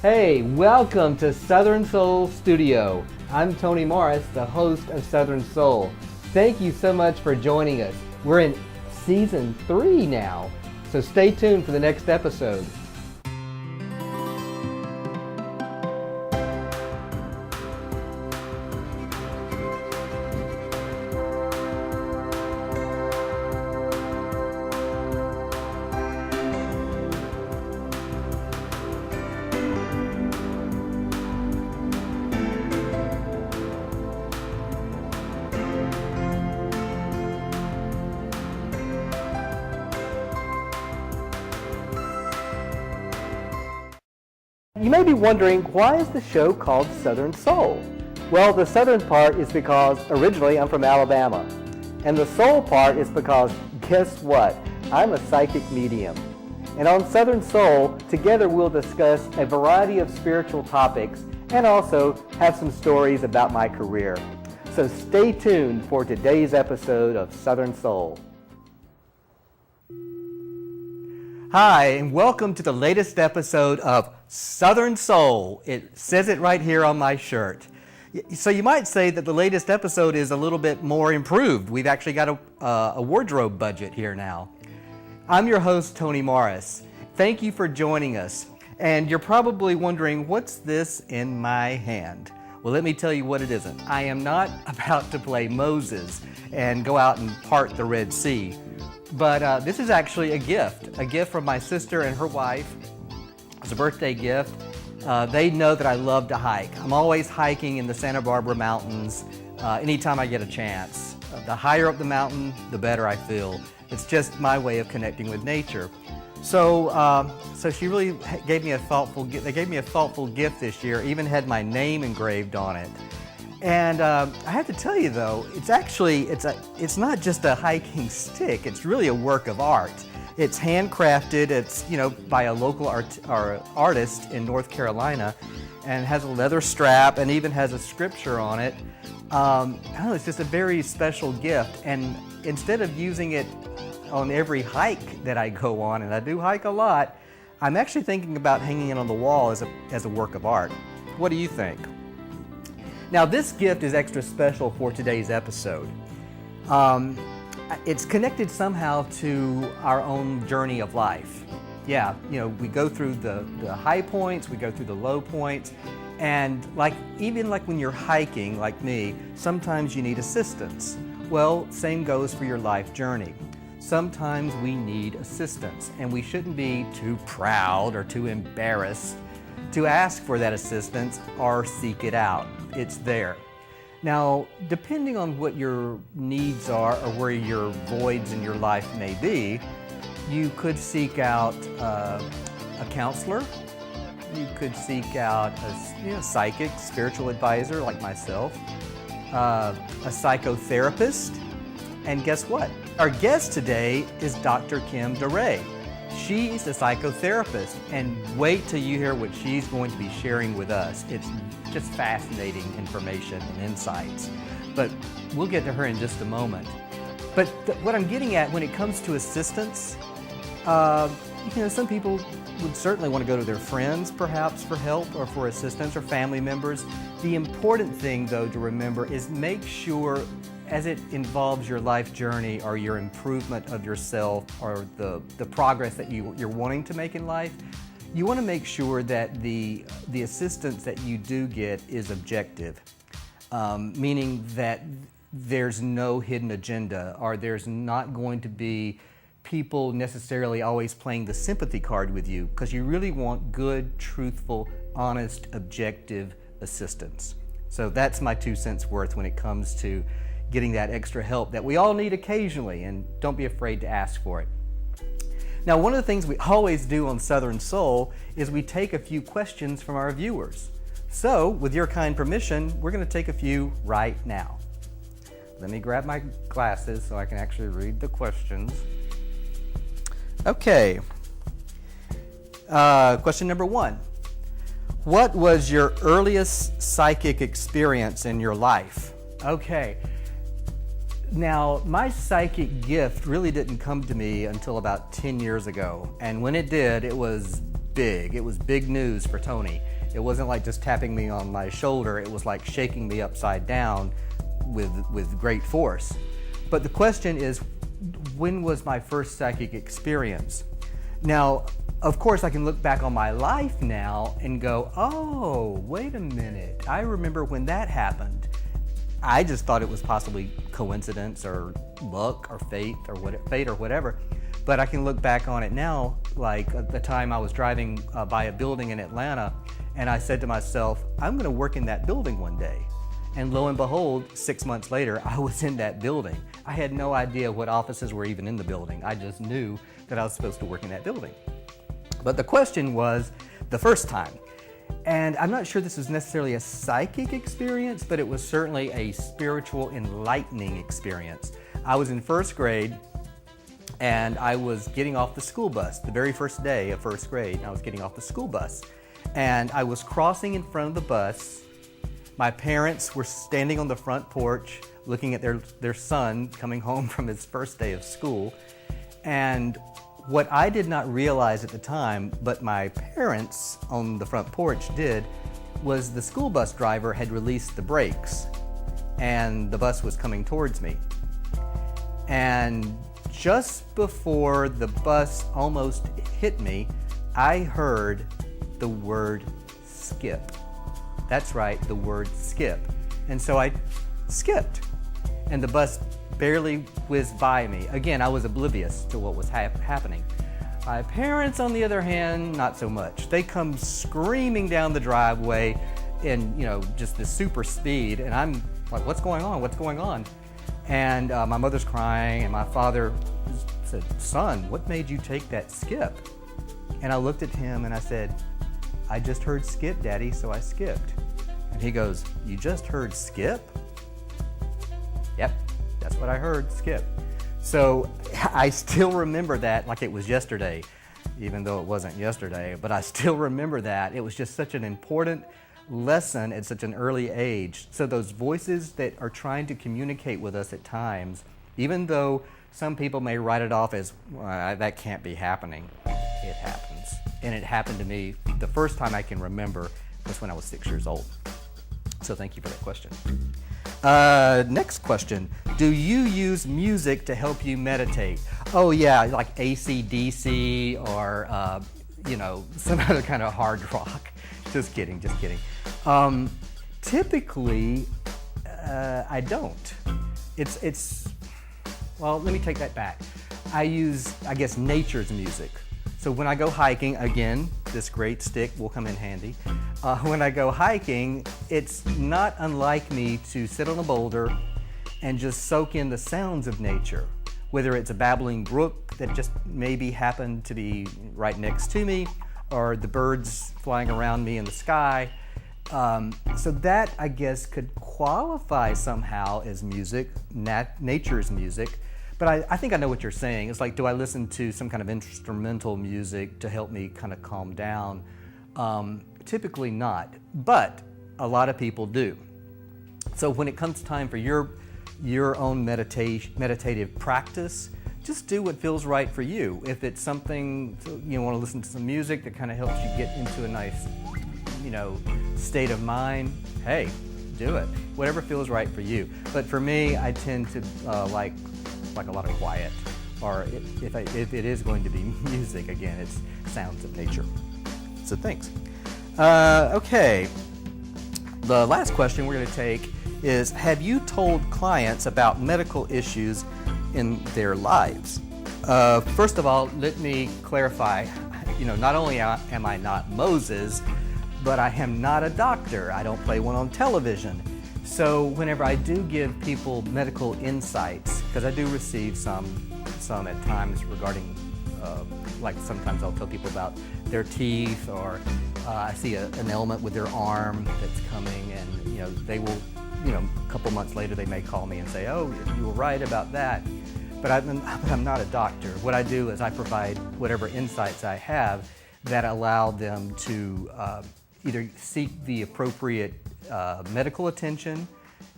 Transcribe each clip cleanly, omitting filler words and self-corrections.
Hey, welcome to Southern Soul Studio. I'm Tony Morris, the host of Southern Soul. Thank you so much for joining us. We're in season 3 now, so stay tuned for the next episode. You may be wondering, why is the show called Southern Soul? Well, the southern part is because originally I'm from Alabama. And the soul part is because, guess what? I'm a psychic medium. And on Southern Soul, together we'll discuss a variety of spiritual topics and also have some stories about my career. So stay tuned for today's episode of Southern Soul. Hi, and welcome to the latest episode of Southern Soul. It says it right here on my shirt. So you might say that the latest episode is a little bit more improved. We've actually got a wardrobe budget here now. I'm your host, Tony Morris. Thank you for joining us. And you're probably wondering, what's this in my hand? Well, let me tell you what it isn't. I am not about to play Moses and go out and part the Red Sea. But this is actually a gift from my sister and her wife. It's a birthday gift. They know that I love to hike. I'm always hiking in the Santa Barbara Mountains anytime I get a chance. The higher up the mountain, the better I feel. It's just my way of connecting with nature. So she really gave me a thoughtful gift. They gave me a thoughtful gift this year, even had my name engraved on it. And I have to tell you though, it's not just a hiking stick. It's really a work of art. It's handcrafted. It's by a local artist in North Carolina, and has a leather strap and even has a scripture on it. It's just a very special gift. And instead of using it on every hike that I go on, and I do hike a lot, I'm actually thinking about hanging it on the wall as a work of art. What do you think? Now, this gift is extra special for today's episode. It's connected somehow to our own journey of life. Yeah, we go through the high points, we go through the low points, and even when you're hiking, like me, sometimes you need assistance. Well, same goes for your life journey. Sometimes we need assistance, and we shouldn't be too proud or too embarrassed to ask for that assistance or seek it out. It's there. Now, depending on what your needs are or where your voids in your life may be, you could seek out a counselor. You could seek out a psychic, spiritual advisor like myself, a psychotherapist, and guess what? Our guest today is Dr. Kim DeRay. She's a psychotherapist, and wait till you hear what she's going to be sharing with us. It's just fascinating information and insights. But we'll get to her in just a moment. But what I'm getting at when it comes to assistance, some people would certainly want to go to their friends, perhaps, for help or for assistance, or family members. The important thing, though, to remember is make sure, as it involves your life journey or your improvement of yourself or the progress that you're wanting to make in life, you want to make sure that the assistance that you do get is objective, meaning that there's no hidden agenda, or there's not going to be people necessarily always playing the sympathy card with you, because you really want good, truthful, honest, objective assistance. So that's my 2 cents worth when it comes to getting that extra help that we all need occasionally, and don't be afraid to ask for it. Now, one of the things we always do on Southern Soul is we take a few questions from our viewers. So, with your kind permission, we're going to take a few right now. Let me grab my glasses so I can actually read the questions. Okay. Question number 1. What was your earliest psychic experience in your life? Okay. Now, my psychic gift really didn't come to me until about 10 years ago. And when it did, it was big. It was big news for Tony. It wasn't like just tapping me on my shoulder. It was like shaking me upside down with great force. But the question is, when was my first psychic experience? Now, of course, I can look back on my life now and go, oh, wait a minute. I remember when that happened. I just thought it was possibly coincidence or luck or fate or whatever. But I can look back on it now, like at the time I was driving by a building in Atlanta, and I said to myself, I'm going to work in that building one day. And lo and behold, 6 months later, I was in that building. I had no idea what offices were even in the building. I just knew that I was supposed to work in that building. But the question was the first time. And I'm not sure this was necessarily a psychic experience, but it was certainly a spiritual, enlightening experience. I was in first grade, and I was getting off the school bus, the very first day of first grade. I was getting off the school bus, and I was crossing in front of the bus. My parents were standing on the front porch looking at their son coming home from his first day of school. And what I did not realize at the time, but my parents on the front porch did, was the school bus driver had released the brakes and the bus was coming towards me. And just before the bus almost hit me, I heard the word skip. That's right, the word skip. And so I skipped, and the bus barely whizzed by me. Again, I was oblivious to what was happening. My parents, on the other hand, not so much. They come screaming down the driveway in, just this super speed, and I'm like, what's going on? What's going on? And my mother's crying, and my father said, son, what made you take that skip? And I looked at him and I said, I just heard skip, Daddy, so I skipped. And he goes, you just heard skip? Yep, that's what I heard, skip. So I still remember that like it was yesterday, even though it wasn't yesterday, but I still remember that. It was just such an important lesson at such an early age. So those voices that are trying to communicate with us at times, even though some people may write it off as, well, that can't be happening, it happens. And it happened to me the first time I can remember was when I was 6 years old. So thank you for that question. Next question. Do you use music to help you meditate? Oh yeah, like AC/DC or some other kind of hard rock. Just kidding. Typically, I don't. Well, let me take that back. I use, I guess, nature's music. So when I go hiking, again, this great stick will come in handy. When I go hiking, it's not unlike me to sit on a boulder and just soak in the sounds of nature, whether it's a babbling brook that just maybe happened to be right next to me, or the birds flying around me in the sky. So that, I guess, could qualify somehow as music, nature's music. But I think I know what you're saying. It's like, do I listen to some kind of instrumental music to help me kind of calm down? Typically not, but a lot of people do. So when it comes time for your own meditative practice, just do what feels right for you. If it's something, you want to listen to some music that kind of helps you get into a nice, state of mind, hey, do it. Whatever feels right for you. But for me, I tend to like a lot of quiet, or if it is going to be music, again, it's sounds of nature. So thanks. Okay, the last question we're going to take is, have you told clients about medical issues in their lives? First of all, let me clarify, not only am I not Moses, but I am not a doctor. I don't play one on television. So whenever I do give people medical insights, because I do receive some at times regarding, like sometimes I'll tell people about their teeth, or I see an ailment with their arm that's coming, and they will, a couple months later they may call me and say, oh, you were right about that. But I'm not a doctor. What I do is I provide whatever insights I have that allow them to either seek the appropriate medical attention.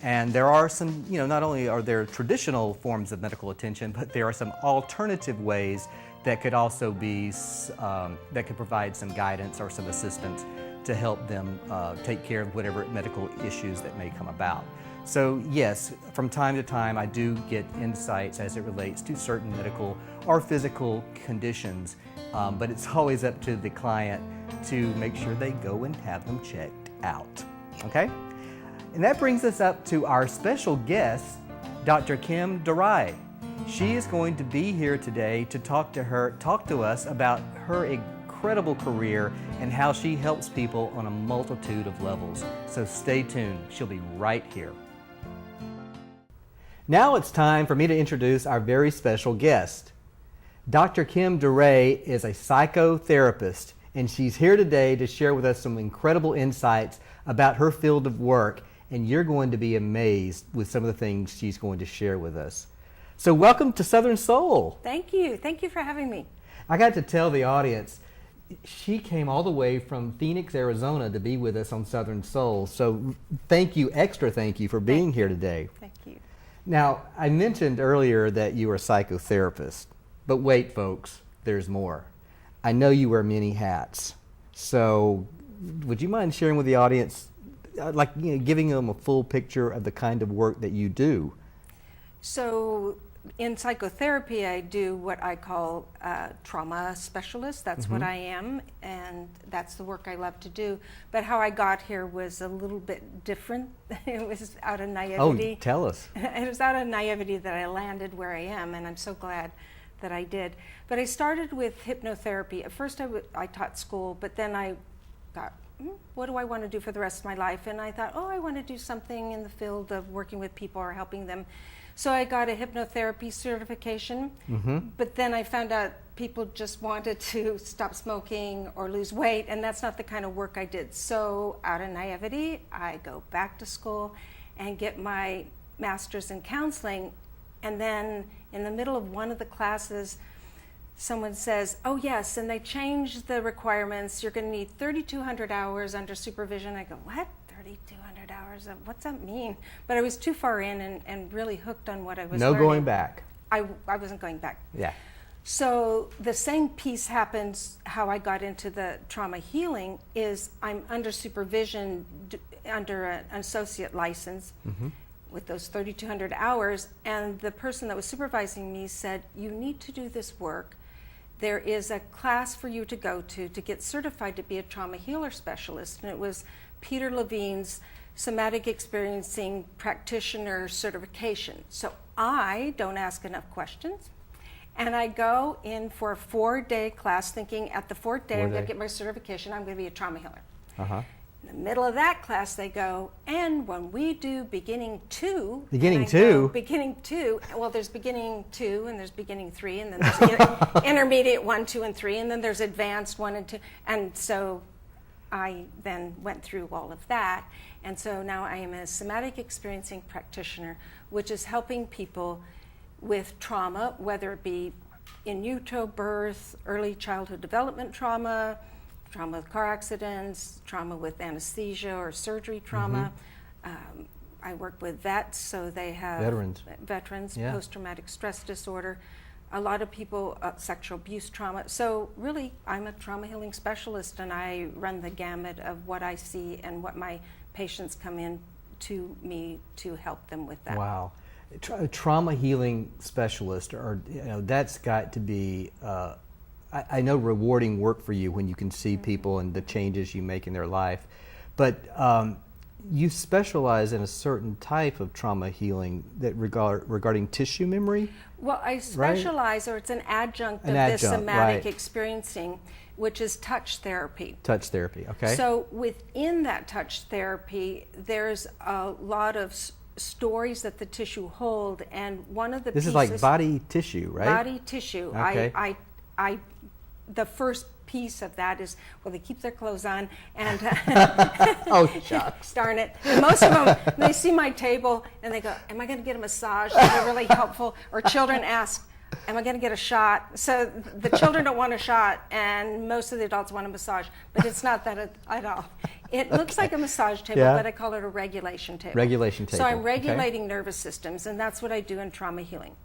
And there are some, not only are there traditional forms of medical attention, but there are some alternative ways that could also be, that could provide some guidance or some assistance to help them take care of whatever medical issues that may come about. So yes, from time to time I do get insights as it relates to certain medical or physical conditions, but it's always up to the client to make sure they go and have them checked out, okay? And that brings us up to our special guest, Dr. Kim Durai. She is going to be here today to talk to us about her incredible career and how she helps people on a multitude of levels. So stay tuned, she'll be right here. Now it's time for me to introduce our very special guest. Dr. Kim Durai is a psychotherapist, and she's here today to share with us some incredible insights about her field of work, and you're going to be amazed with some of the things she's going to share with us. So welcome to Southern Soul. Thank you. Thank you for having me. I got to tell the audience, she came all the way from Phoenix, Arizona to be with us on Southern Soul. So thank you, extra thank you for being here today. Thank you. Now, I mentioned earlier that you are a psychotherapist, but wait folks, there's more. I know you wear many hats. So would you mind sharing with the audience, giving them a full picture of the kind of work that you do? So in psychotherapy, I do what I call a trauma specialist. That's what I am, and that's the work I love to do. But how I got here was a little bit different. It was out of naivety. Oh, tell us. It was out of naivety that I landed where I am, and I'm so glad that I did. But I started with hypnotherapy. At first I taught school, but then I thought, what do I want to do for the rest of my life? And I thought, I want to do something in the field of working with people or helping them. So I got a hypnotherapy certification, but then I found out people just wanted to stop smoking or lose weight, and that's not the kind of work I did. So out of naivety, I go back to school and get my master's in counseling, and then in the middle of one of the classes, someone says, oh yes, and they changed the requirements. You're going to need 3,200 hours under supervision. I go, what? 3,200 hours? What's that mean? But I was too far in and really hooked on what I was learning. No going back. I wasn't going back. Yeah. So the same piece happens, how I got into the trauma healing is I'm under supervision under an associate license with those 3,200 hours, and the person that was supervising me said, you need to do this work. There is a class for you to go to get certified to be a trauma healer specialist, and it was Peter Levine's Somatic Experiencing Practitioner Certification. So I don't ask enough questions, and I go in for a 4-day class thinking at the 4th day I'm going to get my certification, I'm going to be a trauma healer. In the middle of that class they go, and when we do beginning 2, beginning 2, well there's beginning 2 and there's beginning 3 and then there's intermediate 1, 2, and 3, and then there's advanced 1 and 2, and so I then went through all of that, and so now I am a somatic experiencing practitioner, which is helping people with trauma, whether it be in utero, birth, early childhood development trauma with car accidents, trauma with anesthesia or surgery trauma. I work with vets, so they have veterans, yeah. Post-traumatic stress disorder. A lot of people, sexual abuse trauma. So really, I'm a trauma healing specialist, and I run the gamut of what I see and what my patients come in to me to help them with that. Wow. Trauma healing specialist, or that's got to be, I know, rewarding work for you when you can see people and the changes you make in their life. But you specialize in a certain type of trauma healing that regarding tissue memory? Well, I specialize, right? Or it's an adjunct of this somatic experiencing, which is touch therapy. Touch therapy, okay. So within that touch therapy, there's a lot of stories that the tissue hold, and one of the pieces... This is like body tissue, right? Body tissue. Okay. The first piece of that is, well, they keep their clothes on, and oh shucks, darn it. And most of them, they see my table and they go, am I going to get a massage? They're really helpful. Or children ask, am I going to get a shot? So the children don't want a shot, and most of the adults want a massage, but it's not that at all. It looks like a massage table, but I call it a regulation table. Regulation table. So I'm regulating nervous systems, and that's what I do in trauma healing.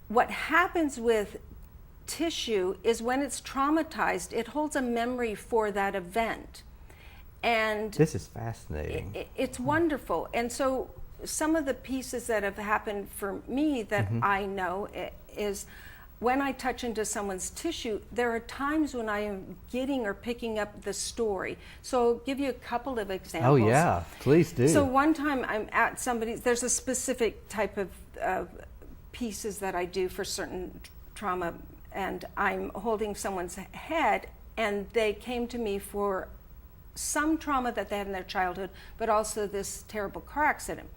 What happens with tissue is when it's traumatized, it holds a memory for that event. And This is fascinating. it's wonderful. And so some of the pieces that have happened for me that I know is when I touch into someone's tissue, there are times when I am getting or picking up the story. So I'll give you a couple of examples. Oh yeah, please do. So one time I'm at somebody's, there's a specific type of pieces that I do for certain trauma, and I'm holding someone's head, and they came to me for some trauma that they had in their childhood, but also this terrible car accident.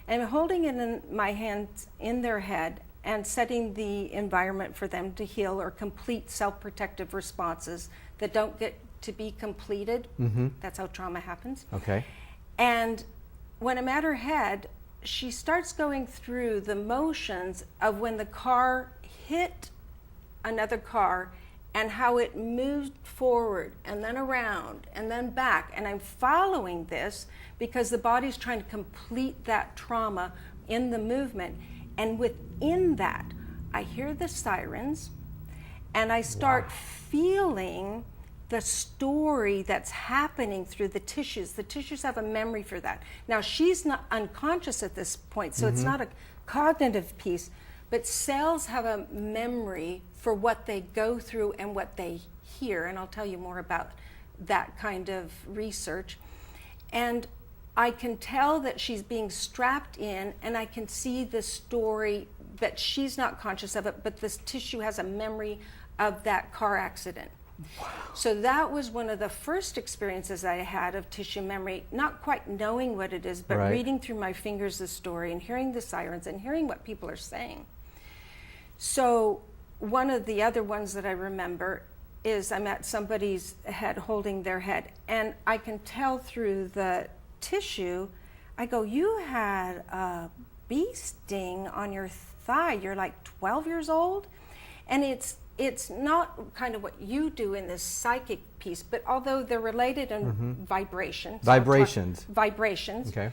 And I'm holding it in my hands in their head and setting the environment for them to heal or complete self-protective responses that don't get to be completed. That's how trauma happens. Okay. And when I'm at her head, she starts going through the motions of when the car hit another car and how it moved forward and then around and then back. And I'm following this because the body's trying to complete that trauma in the movement. And within that, I hear the sirens and I start feeling the story that's happening through the tissues. The tissues have a memory for that. Now, she's not unconscious at this point, so it's not a cognitive piece, but cells have a memory for what they go through and what they hear. And I'll tell you more about that kind of research. And I can tell that she's being strapped in, and I can see the story, but she's not conscious of it, but this tissue has a memory of that car accident. Wow. So that was one of the first experiences I had of tissue memory, not quite knowing what it is, but reading through my fingers the story and hearing the sirens and hearing what people are saying. So one of the other ones that I remember is I'm at somebody's head holding their head, and I can tell through the tissue, I go, you had a bee sting on your thigh. You're like 12 years old. And it's not kind of what you do in this psychic piece, but although they're related in vibrations. Vibrations. Okay.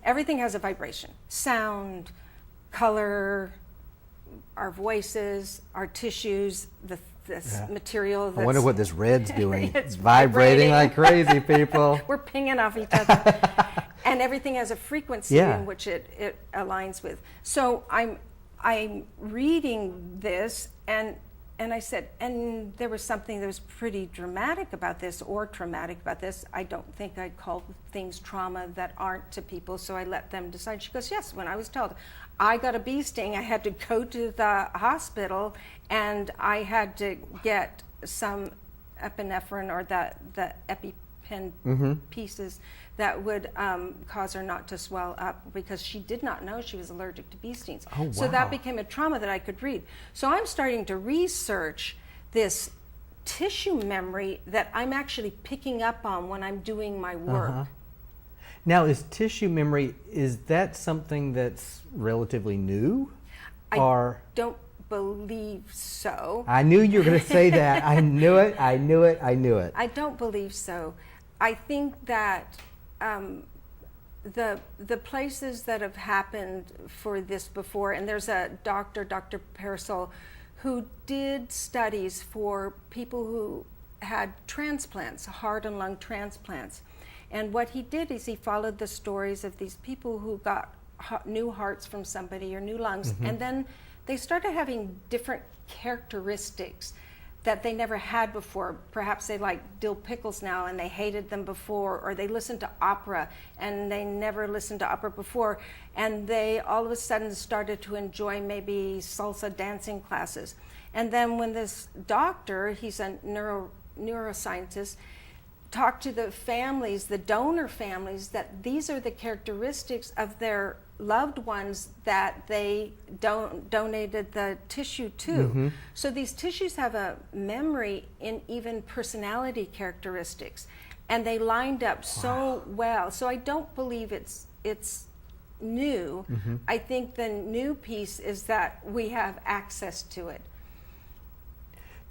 Everything has a vibration. Sound, color, our voices, our tissues, this material. I wonder what this red's doing. It's vibrating like crazy, people. We're pinging off each other. And everything has a frequency in which it aligns with. So I'm reading this, and I said, and there was something that was pretty dramatic about this, or traumatic about this. I don't think I'd call things trauma that aren't to people, so I let them decide. She goes, yes, when I was told I got a bee sting, I had to go to the hospital, and I had to get some epinephrine, or the EpiPen pieces that would cause her not to swell up, because she did not know she was allergic to bee stings. Oh, wow. So that became a trauma that I could read. So I'm starting to research this tissue memory that I'm actually picking up on when I'm doing my work. Now, is tissue memory, is that something that's relatively new? I don't believe so. I knew you were going to say that. I knew it. I I don't believe so. I think that the places that have happened for this before, and there's a Dr. Parasol, who did studies for people who had transplants, heart and lung transplants. And what he did is he followed the stories of these people who got new hearts from somebody or new lungs, and then they started having different characteristics that they never had before. Perhaps they like dill pickles now and they hated them before, or they listened to opera and they never listened to opera before, and they all of a sudden started to enjoy maybe salsa dancing classes. And then when this doctor, he's a neuroscientist, talked to the families, the donor families, that these are the characteristics of their loved ones that they donated the tissue to. So these tissues have a memory in even personality characteristics, and they lined up so well. So I don't believe it's new. I think the new piece is that we have access to it.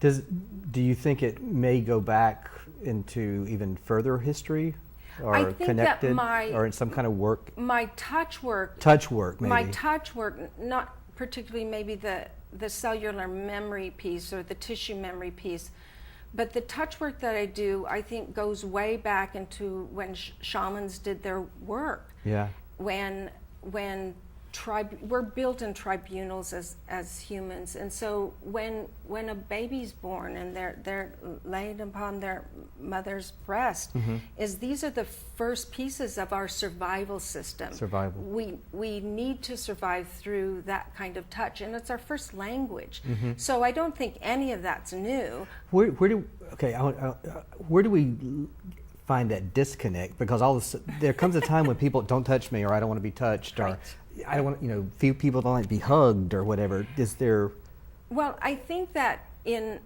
Do you think it may go back into even further history, or I think connected, that or in some kind of work? My touch work. Touch work, maybe. My touch work, not particularly maybe the the cellular memory piece or the tissue memory piece. But the touch work that I do, I think, goes way back into when shamans did their work. Yeah. When we're built in tribunals as humans, and so when a baby's born and they're laid upon their mother's breast, these are the first pieces of our survival system. Survival. We need to survive through that kind of touch, and it's our first language. So I don't think any of that's new. Where do we find that disconnect? Because there comes a time when people don't touch me, or I don't want to be touched, or I don't want, few people don't like to be hugged or whatever. Is there? Well, I think that in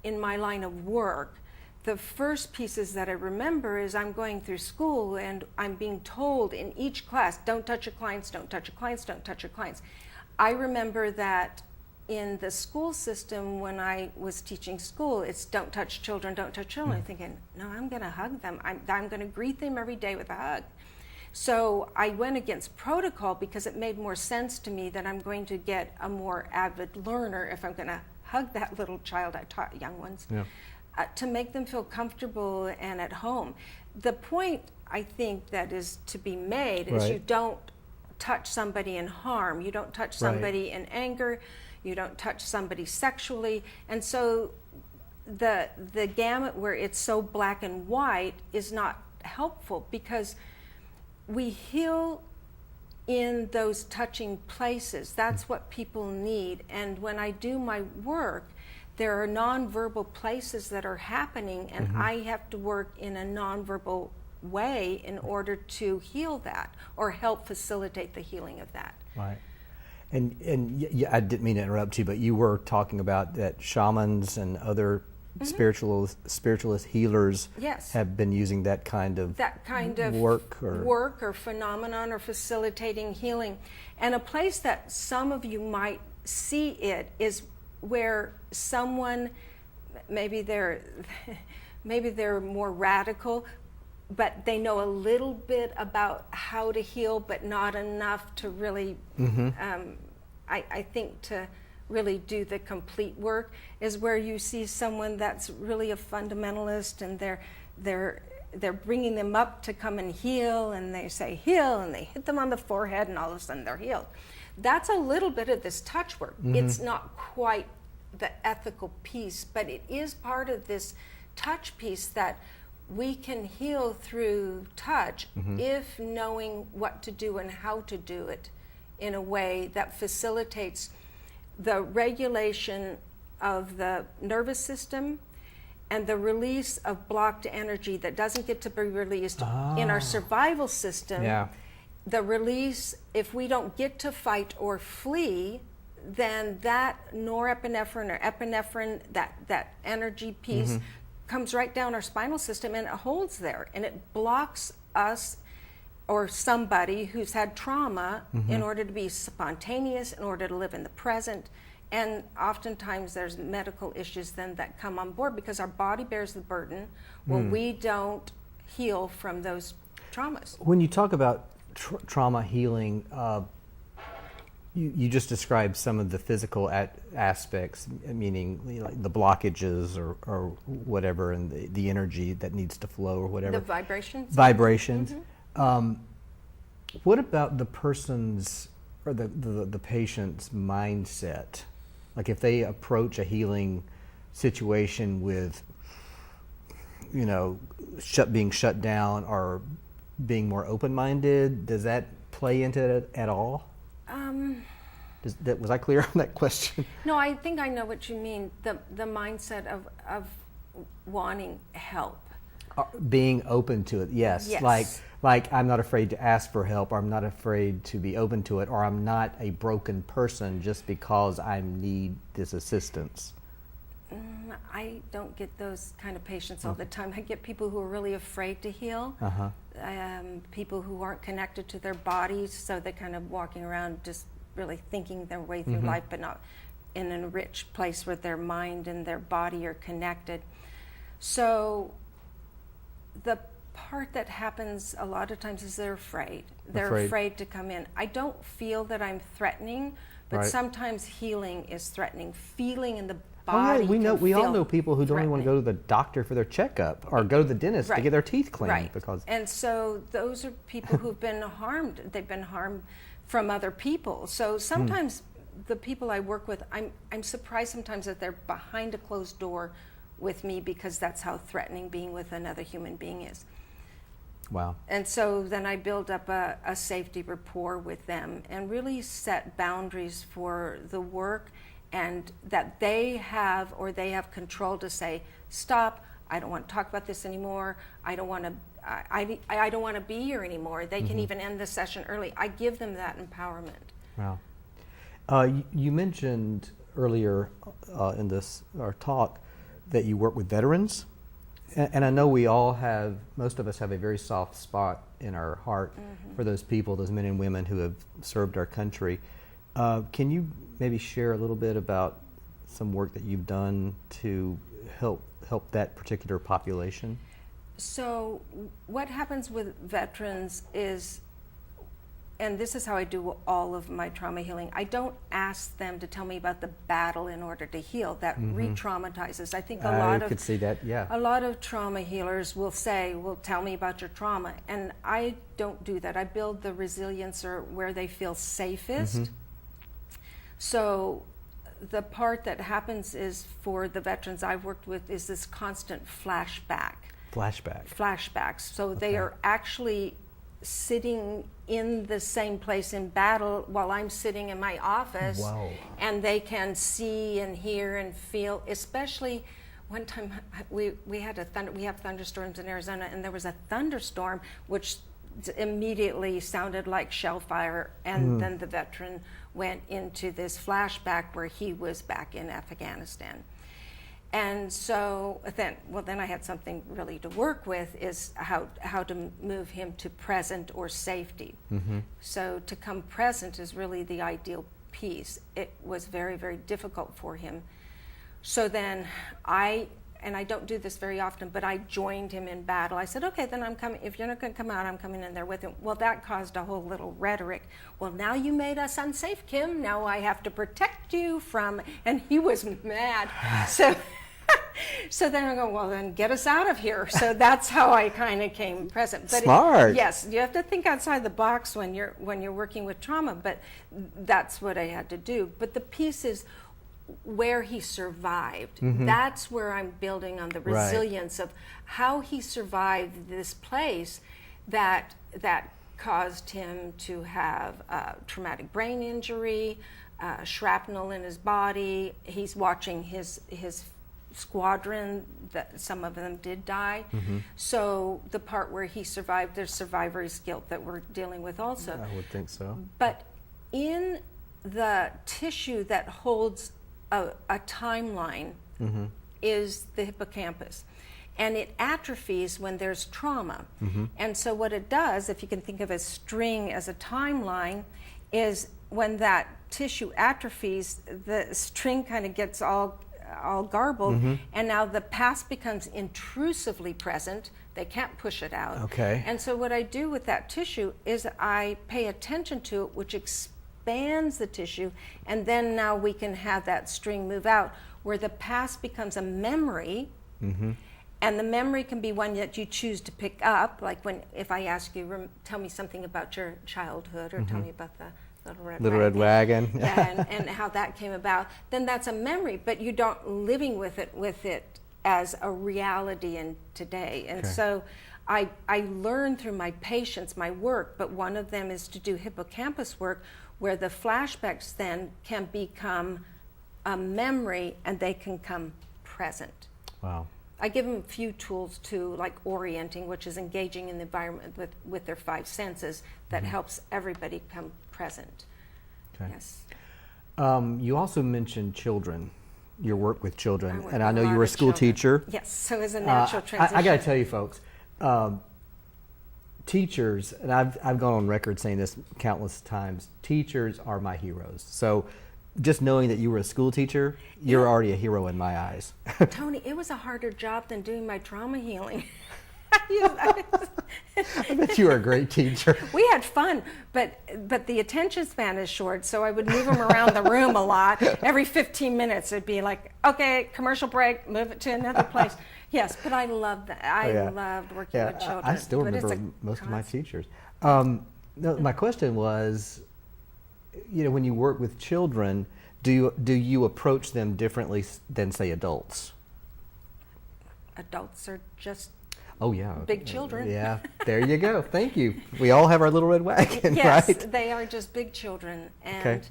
my line of work, the first pieces that I remember is I'm going through school and I'm being told in each class, don't touch your clients, don't touch your clients, don't touch your clients. I remember that in the school system when I was teaching school, it's don't touch children, don't touch children. I'm thinking, no, I'm going to hug them. I'm going to greet them every day with a hug. So I went against protocol because it made more sense to me that I'm going to get a more avid learner if I'm going to hug that little child. I taught young ones. To make them feel comfortable and at home. The point I think that is to be made is you don't touch somebody in harm. You don't touch somebody in anger. You don't touch somebody sexually. And so the gamut where it's so black and white is not helpful, because we heal in those touching places. That's what people need. And when I do my work, there are nonverbal places that are happening, and I have to work in a nonverbal way in order to heal that or help facilitate the healing of that. Right. And I didn't mean to interrupt you, but you were talking about that shamans and other spiritualist healers have been using that kind of work or phenomenon or facilitating healing. And a place that some of you might see it is where someone, maybe they're more radical, but they know a little bit about how to heal, but not enough to really, I think, to really do the complete work, is where you see someone that's really a fundamentalist, and they're bringing them up to come and heal, and they say heal, and they hit them on the forehead, and all of a sudden they're healed. That's a little bit of this touch work. It's not quite the ethical piece, but it is part of this touch piece that we can heal through touch if knowing what to do and how to do it in a way that facilitates the regulation of the nervous system and the release of blocked energy that doesn't get to be released in our survival system. The release, if we don't get to fight or flee, then that norepinephrine or epinephrine, that energy piece, comes right down our spinal system, and it holds there, and it blocks us or somebody who's had trauma in order to be spontaneous, in order to live in the present. And oftentimes there's medical issues then that come on board because our body bears the burden when we don't heal from those traumas. When you talk about trauma healing, you just described some of the physical aspects, meaning like the blockages or whatever, and the energy that needs to flow or whatever. The vibrations. What about the person's or the patient's mindset? Like if they approach a healing situation with, being shut down or being more open-minded, does that play into it at all? Was I clear on that question? No, I think I know what you mean. The mindset of wanting help. Being open to it, yes. Like I'm not afraid to ask for help, or I'm not afraid to be open to it, or I'm not a broken person just because I need this assistance. I don't get those kind of patients all the time. I get people who are really afraid to heal, people who aren't connected to their bodies, so they're kind of walking around just really thinking their way through life, but not in a rich place where their mind and their body are connected. So the part that happens a lot of times is they're afraid. They're Afraid. afraid to come in. I don't feel that I'm threatening, but Right. sometimes healing is threatening. Feeling in the Oh body. yeah, we all feel know people who don't even want to go to the doctor for their checkup or go to the dentist to Right. get their teeth cleaned Right. because And so those are people who've been harmed. They've been harmed from other people. So sometimes the people I work with, I'm surprised sometimes that they're behind a closed door with me because that's how threatening being with another human being is. wow. And so then I build up a safety rapport with them and really set boundaries for the work, and that they have control to say, stop, I don't want to talk about this anymore, I don't want to be here anymore. They can even end the session early. I give them that empowerment. Wow. You mentioned earlier in this our talk that you work with veterans, and I know most of us have a very soft spot in our heart for those people, those men and women who have served our country. Can you maybe share a little bit about some work that you've done to help that particular population? So what happens with veterans is, and this is how I do all of my trauma healing, I don't ask them to tell me about the battle in order to heal. That re-traumatizes. I think I could see that, yeah. a lot of trauma healers will say, well, tell me about your trauma. And I don't do that. I build the resilience or where they feel safest. So the part that happens is, for the veterans I've worked with, is this constant flashbacks. So they are actually sitting in the same place in battle while I'm sitting in my office. Wow. And they can see and hear and feel. Especially one time we have thunderstorms in Arizona, and there was a thunderstorm which immediately sounded like shell fire, and then the veteran went into this flashback where he was back in Afghanistan. And so then I had something really to work with, is how to move him to present or safety. So to come present is really the ideal piece. It was very, very difficult for him. So then I don't do this very often, but I joined him in battle. I said, okay, then I'm coming. If you're not going to come out, I'm coming in there with him. Well, that caused a whole little rhetoric. Well, now you made us unsafe, Kim. Now I have to protect you from, and he was mad. So then I go, well, then get us out of here. So that's how I kind of came present. But Smart. Yes, you have to think outside the box when you're working with trauma, but that's what I had to do. But the piece is where he survived. That's where I'm building on the resilience of how he survived this place that caused him to have traumatic brain injury, shrapnel in his body. He's watching his squadron, that some of them did die. So the part where he survived, there's survivor's guilt that we're dealing with also. I would think so. But in the tissue that holds a timeline is the hippocampus, and it atrophies when there's trauma. And so what it does, if you can think of a string as a timeline, is when that tissue atrophies, the string kind of gets all garbled, and now the past becomes intrusively present. They can't push it out. Okay. And so what I do with that tissue is I pay attention to it, which expands the tissue, and then now we can have that string move out, where the past becomes a memory, and the memory can be one that you choose to pick up, like if I ask you, tell me something about your childhood, or tell me about the Little Red Wagon. Yeah, and how that came about, then that's a memory, but you don't living with it as a reality in today. And so I learn through my patients, my work, but one of them is to do hippocampus work, where the flashbacks then can become a memory and they can come present. Wow. I give them a few tools too, like orienting, which is engaging in the environment with their five senses, that helps everybody come present. Okay. Yes. You also mentioned children, your work with children, work and I with know a you lot were a of school children. teacher. Yes, so it's a natural transition. I got to tell you, folks, teachers, and I've gone on record saying this countless times, teachers are my heroes. So just knowing that you were a school teacher, you're already a hero in my eyes. Tony, it was a harder job than doing my trauma healing. I bet you were a great teacher. We had fun, but the attention span is short, so I would move them around the room a lot. Every 15 minutes, it'd be like, okay, commercial break, move it to another place. Yes, but I loved that. I loved working with children. I still remember most of my teachers. No, my question was, when you work with children, do you approach them differently than, say, adults? Adults are just Oh yeah, big children. Yeah, there you go. Thank you. We all have our little red wagon, yes, right? they are just big children, and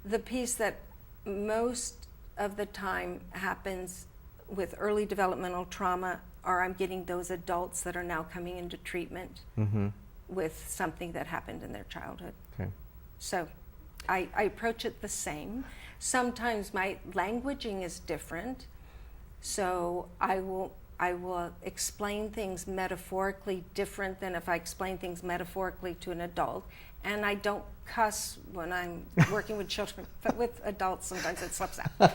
the piece that most of the time happens with early developmental trauma are I'm getting those adults that are now coming into treatment with something that happened in their childhood. Okay. So I approach it the same. Sometimes my languaging is different, so I will explain things metaphorically different than if I explain things metaphorically to an adult. And I don't cuss when I'm working with children, but with adults sometimes it slips out.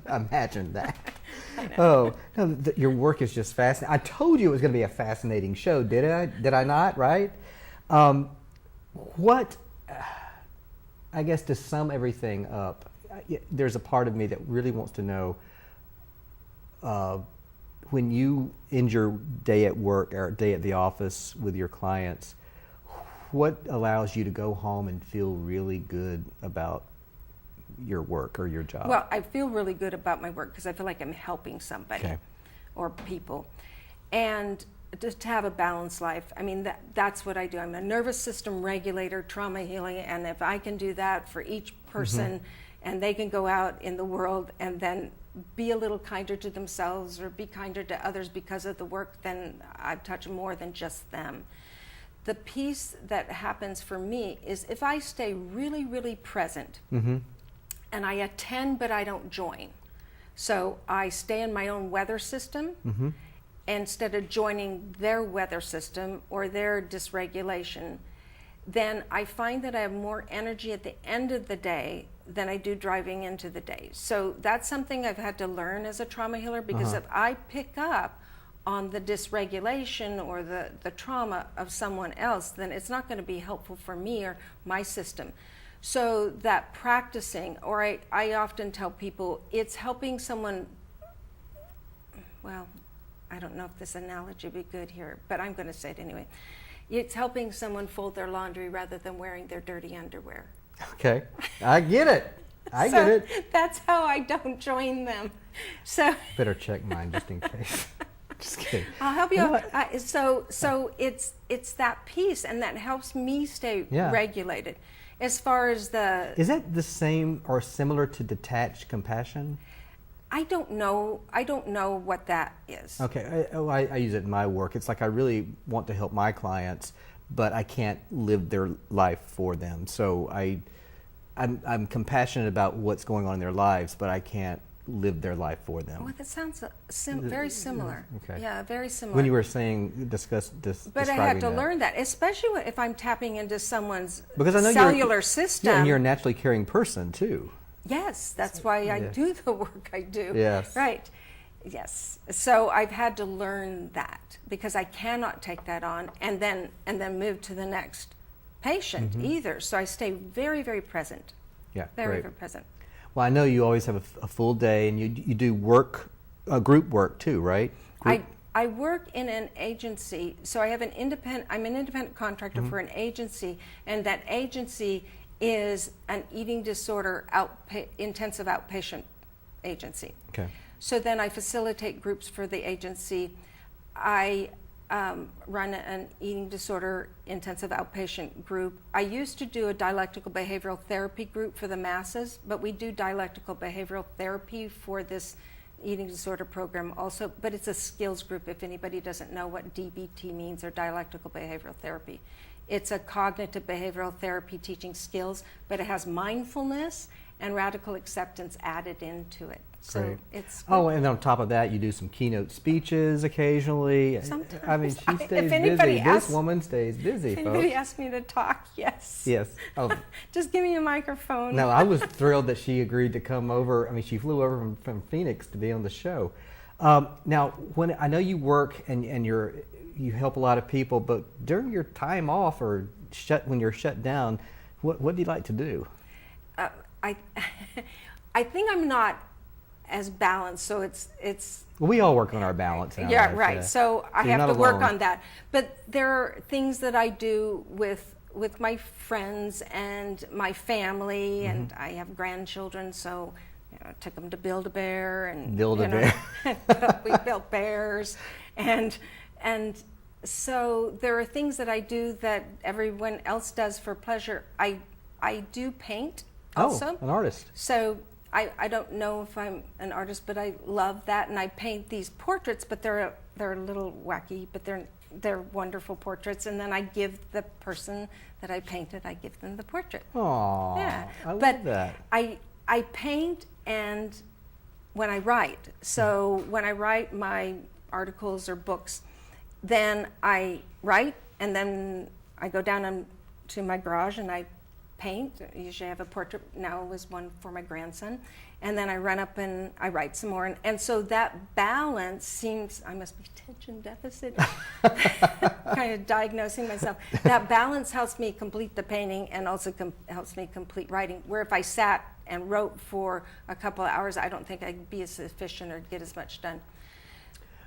Imagine that. Oh, no, your work is just fascinating. I told you it was going to be a fascinating show, did I? Did I not, right? What, I guess to sum everything up, there's a part of me that really wants to know, when you end your day at work or day at the office with your clients, what allows you to go home and feel really good about your work or your job? Well, I feel really good about my work because I feel like I'm helping somebody or people. And just to have a balanced life, I mean, that's what I do. I'm a nervous system regulator, trauma healing, and if I can do that for each person and they can go out in the world and then be a little kinder to themselves or be kinder to others because of the work, then I've touched more than just them. The piece that happens for me is if I stay really, really present and I attend but I don't join. So I stay in my own weather system instead of joining their weather system or their dysregulation, then I find that I have more energy at the end of the day than I do driving into the day. So that's something I've had to learn as a trauma healer, because if I pick up on the dysregulation or the trauma of someone else, then it's not going to be helpful for me or my system. So that practicing, or I often tell people, it's helping someone, well, I don't know if this analogy would be good here, but I'm going to say it anyway. It's helping someone fold their laundry rather than wearing their dirty underwear. Okay, I get it. I get it. That's how I don't join them. So better check mine just in case. Just kidding. I'll help you. So it's that piece, and that helps me stay regulated. As far as is that the same or similar to detached compassion? I don't know what that is. Okay, I use it in my work. It's like I really want to help my clients, but I can't live their life for them. So I'm compassionate about what's going on in their lives, but I can't live their life for them. Well, that sounds very similar. Okay. Yeah, very similar. When you were saying but I had to learn that, especially if I'm tapping into someone's because I know cellular system. Yeah, and you're a naturally caring person too. Yes, that's why I do the work I do. Yes. Right. Yes. So I've had to learn that, because I cannot take that on and then move to the next patient either. So I stay very, very present. Yeah. Very, very present. Well, I know you always have a full day, and you do work, group work too, right? I work in an agency, so I'm an independent contractor for an agency, and that agency is an eating disorder intensive outpatient agency. Okay. So then I facilitate groups for the agency. I run an eating disorder intensive outpatient group. I used to do a dialectical behavioral therapy group for the masses, but we do dialectical behavioral therapy for this eating disorder program also, but it's a skills group if anybody doesn't know what DBT means, or dialectical behavioral therapy. It's a cognitive behavioral therapy teaching skills, but it has mindfulness and radical acceptance added into it. So Great. it's good. Oh, and on top of that, you do some keynote speeches occasionally. Sometimes. I mean, she stays busy. This woman stays busy, if anybody asks me to talk, yes. Yes. Oh. Just give me a microphone. No, I was thrilled that she agreed to come over. I mean, she flew over from Phoenix to be on the show. Now, when I know you work and you help a lot of people, but during your time off or when you're shut down, what do you like to do? I I think I'm not as balanced, so it's Well, we all work on our balance in our yeah, life, right. yeah. So I you're have not to work alone. on that. But there are things that I do with my friends and my family, and I have grandchildren, so I took them to Build-A-Bear and Build-A-Bear. We built bears, and so there are things that I do that everyone else does for pleasure. I do paint also. Oh, an artist. So I don't know if I'm an artist, but I love that, and I paint these portraits, but they're a little wacky, but they're wonderful portraits, and then I give the person that I painted, I give them the portrait. Aww, Yeah, I but love that. I paint and when I write. So when I write my articles or books, then I write, and then I go down to my garage and I paint. Usually I have a portrait. Now it was one for my grandson. And then I run up and I write some more. And so that balance seems, I must be attention deficit, kind of diagnosing myself. That balance helps me complete the painting and also helps me complete writing. Where if I sat and wrote for a couple of hours, I don't think I'd be as efficient or get as much done.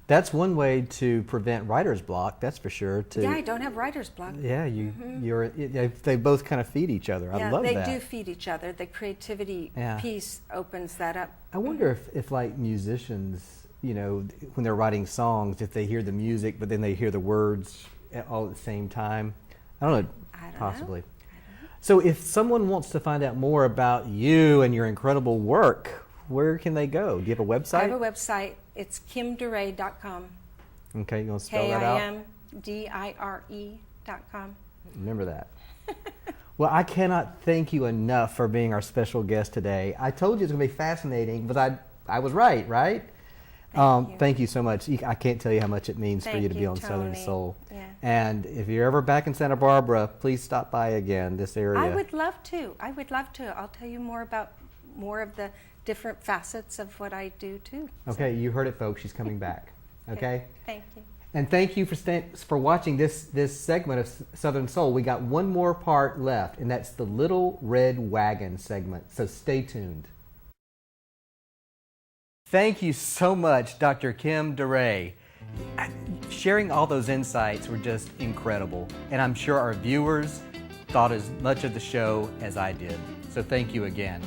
That's one way to prevent writer's block, that's for sure. Yeah, I don't have writer's block. Yeah, they both kind of feed each other. I love that. Yeah, they do feed each other. The creativity piece opens that up. I wonder if like musicians, when they're writing songs, if they hear the music, but then they hear the words all at the same time. I don't know, possibly. So if someone wants to find out more about you and your incredible work, where can they go? Do you have a website? I have a website. It's kimdire.com. Okay, you want to spell that out? KIMDIRE.com. Remember that. Well, I cannot thank you enough for being our special guest today. I told you it's going to be fascinating, but I was right? Thank you so much. I can't tell you how much it means for you to be on Southern Soul. Yeah. And if you're ever back in Santa Barbara, please stop by again, this area. I would love to. I'll tell you more about more of the different facets of what I do too. Okay, you heard it, folks. She's coming back. Okay? Thank you. And thank you for watching this segment of Southern Soul. We got one more part left, and that's the Little Red Wagon segment. So stay tuned. Thank you so much, Dr. Kim Dire. Sharing all those insights were just incredible, and I'm sure our viewers thought as much of the show as I did. So thank you again.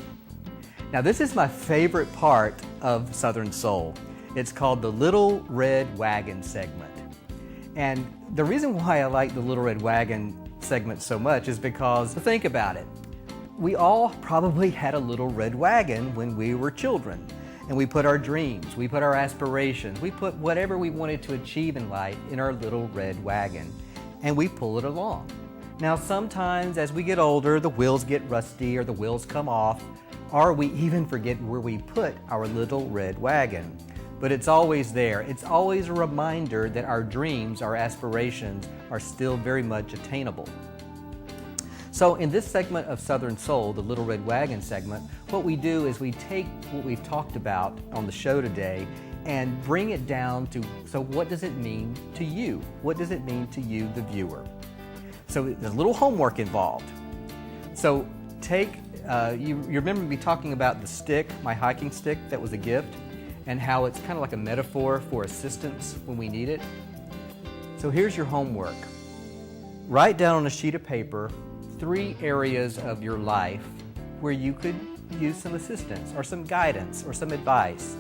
Now, this is my favorite part of Southern Soul. It's called the Little Red Wagon segment. And the reason why I like the Little Red Wagon segment so much is because, think about it. We all probably had a little red wagon when we were children. And we put our dreams, we put our aspirations, we put whatever we wanted to achieve in life in our little red wagon. And we pull it along. Now, sometimes as we get older, the wheels get rusty or the wheels come off, or we even forget where we put our little red wagon. But it's always there. It's always a reminder that our dreams, our aspirations are still very much attainable. So in this segment of Southern Soul, the Little Red Wagon segment, what we do is we take what we've talked about on the show today and bring it down to, so what does it mean to you? What does it mean to you, the viewer? So there's a little homework involved. So you remember me talking about the stick, my hiking stick that was a gift, and how it's kind of like a metaphor for assistance when we need it? So here's your homework. Write down on a sheet of paper 3 areas of your life where you could use some assistance or some guidance or some advice.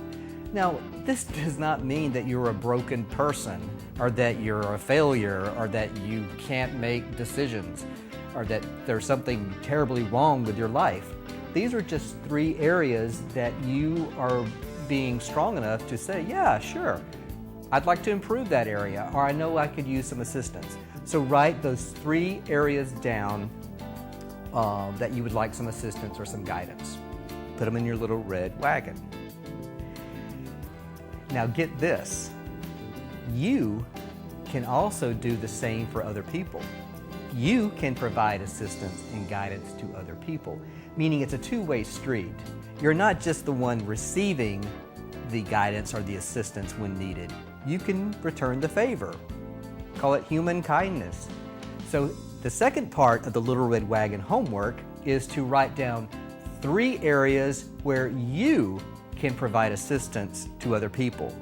Now, this does not mean that you're a broken person or that you're a failure or that you can't make decisions or that there's something terribly wrong with your life. These are just 3 areas that you are being strong enough to say, yeah, sure, I'd like to improve that area, or I know I could use some assistance. So write those 3 areas down that you would like some assistance or some guidance. Put them in your little red wagon. Now get this, you can also do the same for other people. You can provide assistance and guidance to other people, meaning it's a two-way street. You're not just the one receiving the guidance or the assistance when needed. You can return the favor. Call it human kindness. So the second part of the Little Red Wagon homework is to write down 3 areas where you can provide assistance to other people.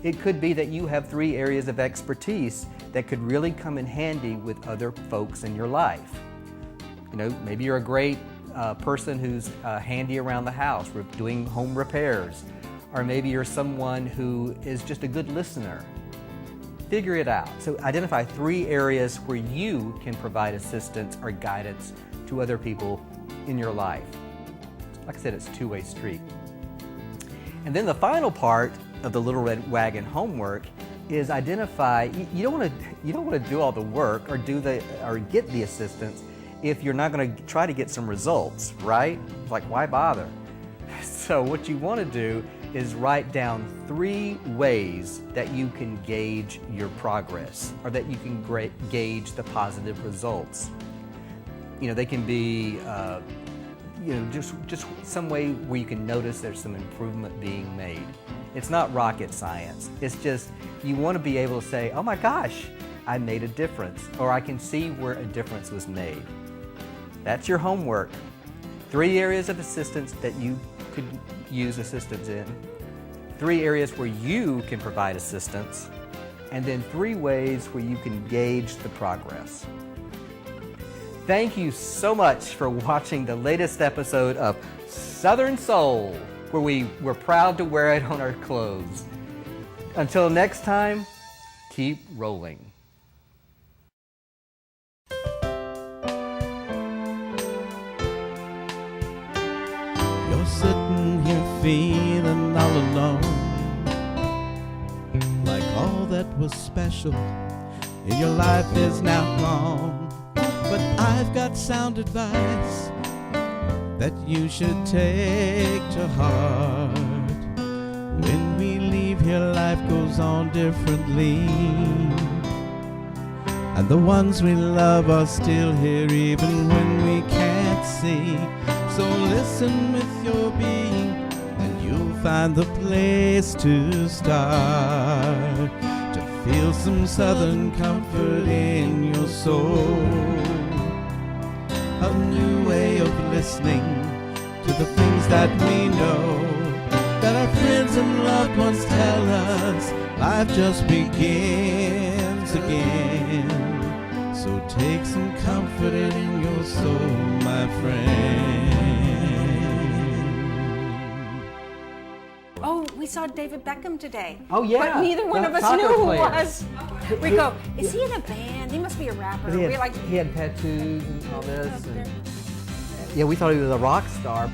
It could be that you have 3 areas of expertise that could really come in handy with other folks in your life. You know, maybe you're a great person who's handy around the house, doing home repairs, or maybe you're someone who is just a good listener. Figure it out. So identify 3 areas where you can provide assistance or guidance to other people in your life. Like I said, it's a two-way street. And then the final part of the Little Red Wagon homework is identify. You don't want to do all the work or get the assistance if you're not going to try to get some results, right? Like, why bother? So what you want to do is write down 3 ways that you can gauge your progress, or that you can gauge the positive results. You know, they can be just some way where you can notice there's some improvement being made. It's not rocket science. It's just you want to be able to say, oh my gosh, I made a difference, or I can see where a difference was made. That's your homework. 3 areas of assistance that you could use assistance in, 3 areas where you can provide assistance, and then 3 ways where you can gauge the progress. Thank you so much for watching the latest episode of Southern Soul, where we're proud to wear it on our clothes. Until next time, keep rolling. You're sitting here feeling all alone, like all that was special in your life is now gone. But I've got sound advice that you should take to heart. When we leave here, life goes on differently, and the ones we love are still here even when we can't see. So listen with your being, and you'll find the place to start, to feel some Southern comfort in your soul. A new way of listening to the things that we know, that our friends and loved ones tell us life just begins again. So take some comfort in your soul, my friend. Oh, we saw David Beckham today. Oh, yeah. But neither one The of us soccer knew who player. it was. We go, is he in a band? He must be a rapper. He We're like, had tattoos and all this. Yeah, we thought he was a rock star.